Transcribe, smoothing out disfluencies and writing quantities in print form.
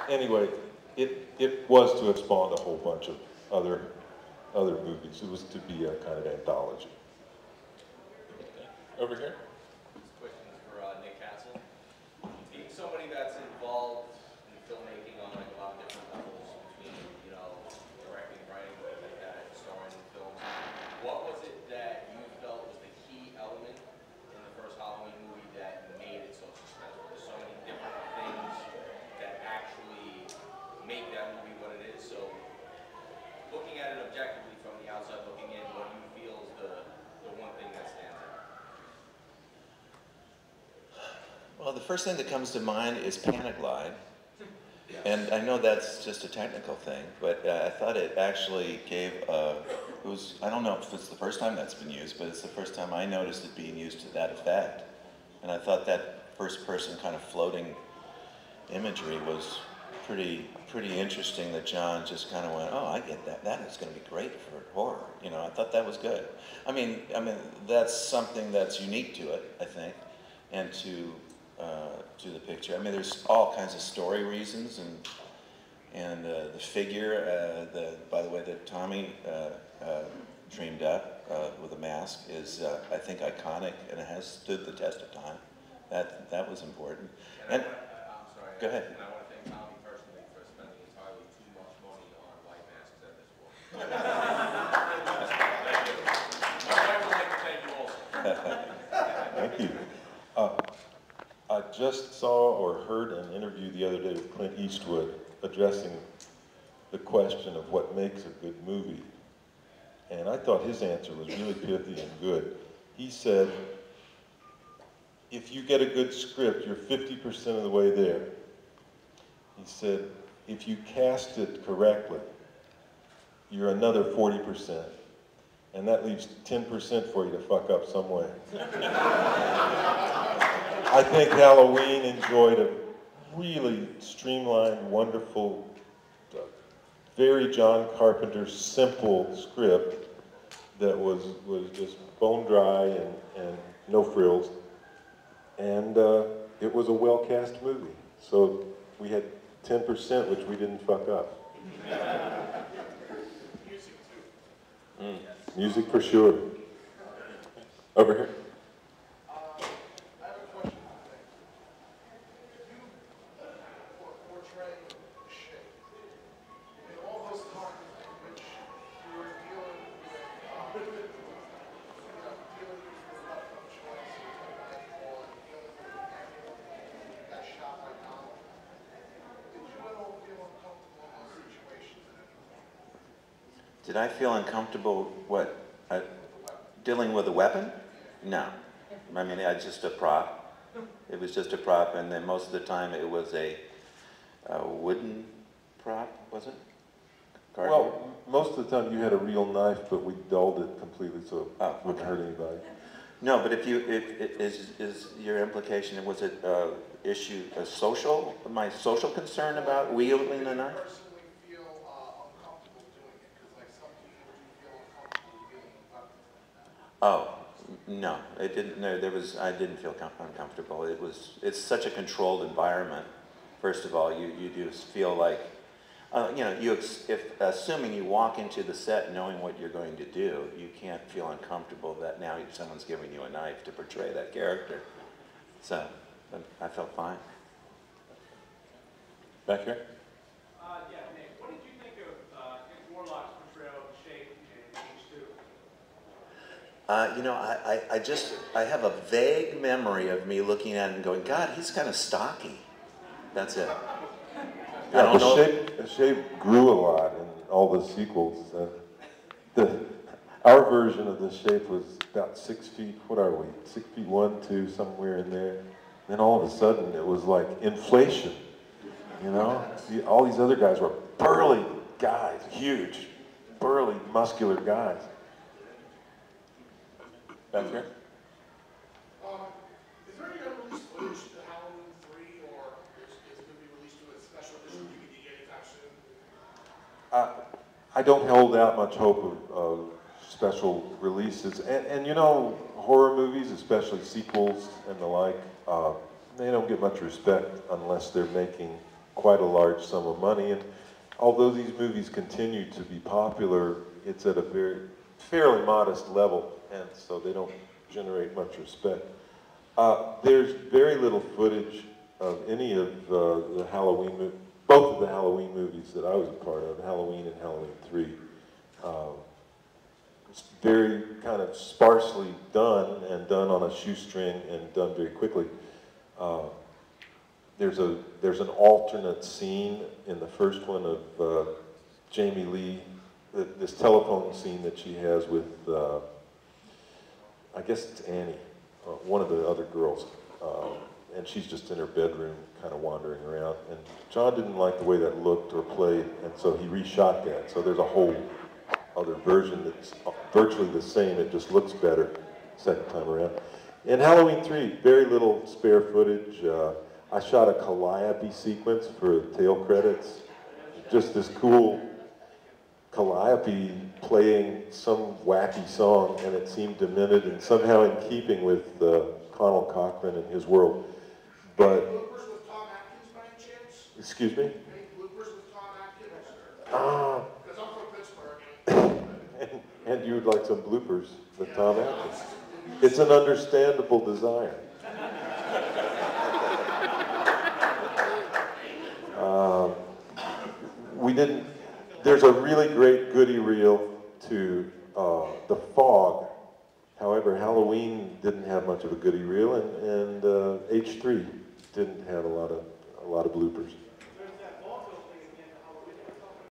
anyway, it was to have spawned a whole bunch of other movies. It was to be a kind of anthology. Over here. This question is for Nick Castle. Being somebody that's involved in filmmaking on like a lot of different levels, between directing, writing, things like that, starring in films, what was it that you felt was the key element in the first Halloween movie that made it so successful? There's so many different things that actually make that movie what it is. So, looking at it objectively from the outside looking in, what do you feel is the one thing that stands out? Well, the first thing that comes to mind is Panic Glide. And I know that's just a technical thing, but I thought it actually gave I don't know if it's the first time that's been used, but it's the first time I noticed it being used to that effect. And I thought that first person kind of floating imagery was pretty interesting, that John just kind of went, oh, I get that. That is going to be great for horror. I thought that was good. I mean, that's something that's unique to it, I think, and to the picture. I mean, there's all kinds of story reasons, and the figure, by the way, that Tommy dreamed up with a mask is, I think, iconic, and it has stood the test of time. That was important. And I'm sorry. Go ahead. And I want to thank Tommy personally for spending entirely too much money on white masks at this point. My wife would like to thank you also. Thank you. I just saw or heard an interview the other day with Clint Eastwood addressing the question of what makes a good movie. And I thought his answer was really pithy and good. He said, if you get a good script, you're 50% of the way there. He said, if you cast it correctly, you're another 40%. And that leaves 10% for you to fuck up some way. I think Halloween enjoyed a really streamlined, wonderful, very John Carpenter simple script that was just bone dry and no frills. And it was a well-cast movie. So we had 10%, which we didn't fuck up. Music too. Music for sure. Over here. I have a question. You portray shape. In all those times in which you were dealing with left no choice or dealing with anyone that shot by Donald, did you at all feel uncomfortable in those situations at any point? did I feel uncomfortable, dealing with a weapon? No. I mean, it's just a prop. It was just a prop, and then most of the time it was a wooden prop, was it? Cardboard? Well, most of the time you had a real knife, but we dulled it completely so it wouldn't hurt anybody. No, but is your implication, was it my social concern about wielding a knife? Personally feel uncomfortable doing it because, like, some people do feel uncomfortable dealing with weapons like that. Oh, no, it didn't. No, I didn't feel uncomfortable. It's such a controlled environment. First of all, you just feel like, assuming you walk into the set knowing what you're going to do, you can't feel uncomfortable that now someone's giving you a knife to portray that character. So, I felt fine. Back here? Yeah, Nick, what did you think of Nick Warlock's portrayal of Shape in H2? I have a vague memory of me looking at it and going, God, he's kind of stocky. That's it. I don't know. The shape grew a lot in all the sequels. Our version of the shape was about 6 feet, what are we? 6 feet 1, 2, somewhere in there. Then all of a sudden it was like inflation, All these other guys were burly guys, huge, burly, muscular guys. Back here? Is there any unreleased footage to Halloween 3, or is it going to be released to a special edition DVD anytime soon? I don't hold out much hope of special releases. And horror movies, especially sequels and the like, they don't get much respect unless they're making quite a large sum of money. And although these movies continue to be popular, it's at a fairly modest level, and so they don't generate much respect. There's very little footage of any of the Halloween, both of the Halloween movies that I was a part of, Halloween and Halloween 3. It's very kind of sparsely done, and done on a shoestring and done very quickly. There's an alternate scene in the first one of Jamie Lee, this telephone scene that she has with, I guess it's Annie, one of the other girls, and she's just in her bedroom kind of wandering around. And John didn't like the way that looked or played, and so he reshot that. So there's a whole other version that's virtually the same, it just looks better second time around. In Halloween 3, very little spare footage. I shot a calliope sequence for tail credits. Just this cool calliope playing some wacky song, and it seemed demented and somehow in keeping with Connell Cochran and his world. But, Bloopers with Tom Atkins by any chance? excuse me? Any bloopers with Tom Atkins? Ah, Because I'm from Pittsburgh. and you would like some bloopers with Tom Atkins. It's an understandable desire. There's a really great goodie reel to The Fog. However, Halloween didn't have much of a goodie reel, and H3 didn't have a lot of bloopers.